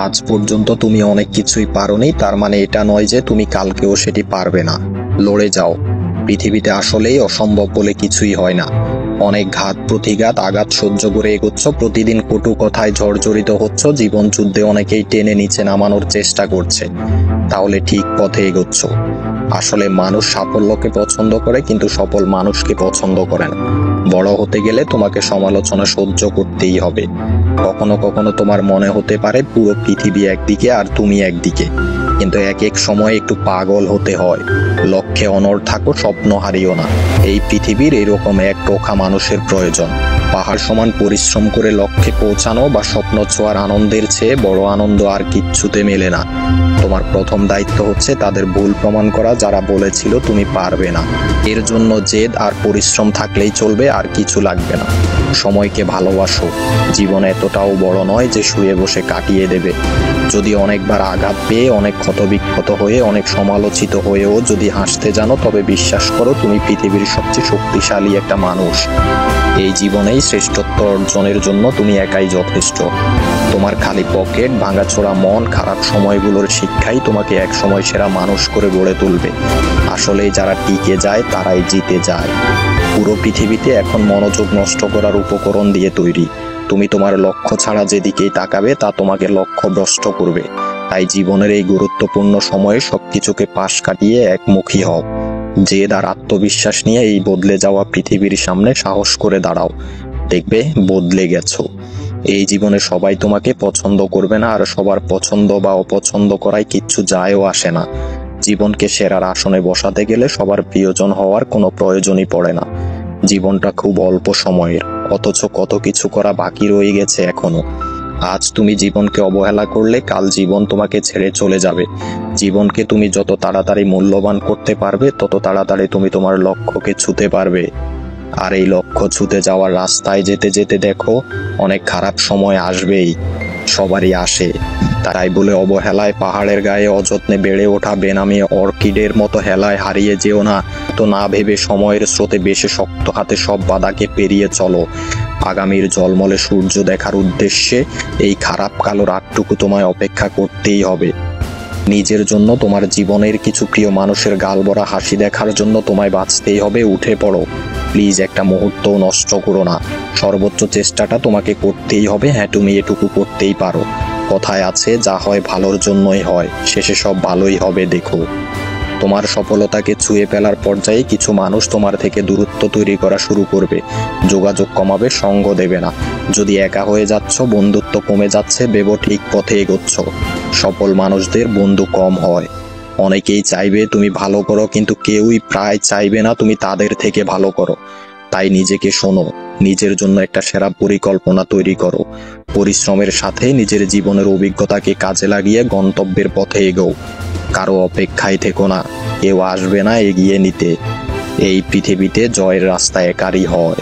আজ পর্যন্ত তুমি অনেক কিছুই পারোনি, তার মানে এটা নয় যে তুমি কালকেও সেটি পারবে না। লড়ে যাও। পৃথিবীতে আসলেই অসম্ভব বলে কিছুই হয় না। অনেক ঘাত প্রতিঘাত আঘাত সহ্য করে এগোচ্ছ, প্রতিদিন কটু কথায় জর্জরিত হচ্ছ, জীবন যুদ্ধে অনেকেই টেনে নিচে নামানোর চেষ্টা করছে, তাহলে ঠিক পথে এগোচ্ছ। আসলে মানুষ সাফল্যকে পছন্দ করে, কিন্তু সফল মানুষকে পছন্দ করে না। বড় হতে গেলে তোমাকে সমালোচনা সহ্য করতেই হবে। কখনো কখনো তোমার মনে হতে পারে পুরো পৃথিবী একদিকে আর তুমি একদিকে, কিন্তু এক এক সময় একটু পাগল হতে হয়। লক্ষ্যে অনড় থাকো, স্বপ্ন হারিও না। এই পৃথিবীর এরকম এক রোখা মানুষের প্রয়োজন। পাহাড় সমান পরিশ্রম করে লক্ষ্যে পৌঁছানো বা স্বপ্ন ছোঁয়ার আনন্দের চেয়ে বড় আনন্দ আর কিচ্ছুতে মেলে না। তোমার প্রথম দায়িত্ব হচ্ছে তাদের ভুল প্রমাণ করা, যারা বলেছিল তুমি পারবে না। এর জন্য জেদ আর পরিশ্রম থাকলেই চলবে, আর কিছু লাগবে না। সময়কে ভালোবাসো। জীবন এতটাও বড় নয় যে শুয়ে বসে কাটিয়ে দেবে। যদি অনেকবার আঘাত পেয়ে, অনেক ক্ষতবিক্ষত হয়ে, অনেক সমালোচিত হয়েও যদি হাসতে জানো, তবে বিশ্বাস করো তুমি পৃথিবীর সবচেয়ে শক্তিশালী একটা মানুষ। এই জীবনেই শ্রেষ্ঠত্ব অর্জনের জন্য তুমি একাই যথেষ্ট। তোমার খালি পকেট, ভাঙাচোরা মন, খারাপ সময়গুলোর শিক্ষাই তোমাকে একসময় সেরা মানুষ করে গড়ে তুলবে। আসলে যারা টিকে যায় তারাই জিতে যায়। পুরো পৃথিবীতে এখন মনোযোগ নষ্ট করার উপকরণ দিয়ে তৈরি। তুমি তোমার লক্ষ্য ছাড়া যেদিকেই তাকাবে তা তোমাকে লক্ষ্যভ্রষ্ট করবে। তাই জীবনের এই গুরুত্বপূর্ণ সময়ে সবকিছুকে পাশ কাটিয়ে একমুখী হও। জেদ আর আত্মবিশ্বাস নিয়ে এই বদলে যাওয়া পৃথিবীর সামনে সাহস করে দাঁড়াও। দেখবে বদলে গেছো। এই জীবনে সবাই তোমাকে পছন্দ করবে না, আর সবার পছন্দ বা অপছন্দ করায় কিচ্ছু যায়ও আসে না। জীবনকে সেরার আসনে বসাতে গেলে সবার প্রিয়জন হওয়ার কোনো প্রয়োজনই পড়ে না। জীবনটা খুব অল্প সময়ের, অথচ কত কিছু করা বাকি রয়ে গেছে এখনো। আজ তুমি জীবনকে অবহেলা করলে কাল জীবন তোমাকে ছেড়ে চলে যাবে। জীবনকে তুমি যত তাড়াতাড়ি মূল্যবান করতে পারবে, তত তাড়াতাড়ি তুমি তোমার লক্ষ্যকে ছুঁতে পারবে। আর এই লক্ষ্য ছুঁতে যাওয়ার রাস্তায় যেতে যেতে দেখো অনেক খারাপ সময় আসবেই, সবারই আসে। তাই বলে অবহেলায় পাহাড়ের গায়ে অযত্নে বেড়ে ওঠা বেনামি অর্কিডের মতো হেলায় হারিয়ে যেও না। তো না ভেবে সময়ের স্রোতে বেশি শক্ত হাতে সব বাধাকে পেরিয়ে চলো। আগামীর ঝলমলে সূর্য দেখার উদ্দেশ্যে এই খারাপ কালো রাতটুকু তোমায় অপেক্ষা করতেই হবে। নিজের জন্য, তোমার জীবনের কিছু প্রিয় মানুষের গালভরা হাসি দেখার জন্য তোমায় বাঁচতেই হবে। উঠে পড়ো প্লিজ, একটা মুহূর্তও নষ্ট করো না। সর্বোচ্চ চেষ্টাটা তোমাকে করতেই হবে। হ্যাঁ, তুমি এটুকু করতেই পারো। কথায় আছে, যা হয় ভালোর জন্যই হয়, শেষে সব ভালোই হবে। দেখো, তোমার সফলতাকে ছুঁয়ে ফেলার পর্যায়ে কিছু মানুষ তোমার থেকে দূরত্ব তৈরি করা শুরু করবে। যোগাযোগ কমাবে, সঙ্গ দেবে না। যদি একা হয়ে যাচ্ছ, বন্ধুত্ব কমে যাচ্ছে, ভেবো ঠিক পথে এগোচ্ছ। সফল মানুষদের বন্ধু কম হয়। অনেকেই চাইবে তুমি ভালো করো, কিন্তু কেউই প্রায় চাইবে না তুমি তাদের থেকে ভালো করো। তাই নিজেকে শোনো, নিজের জন্য একটা সেরা পরিকল্পনা তৈরি করো। পরিশ্রমের সাথে নিজের জীবনের অভিজ্ঞতাকে কাজে লাগিয়ে গন্তব্যের পথে এগোও। কারো অপেক্ষায় থেকো না, কেউ আসবে না এগিয়ে নিতে। এই পৃথিবীতে জয়ের রাস্তা একারই হয়।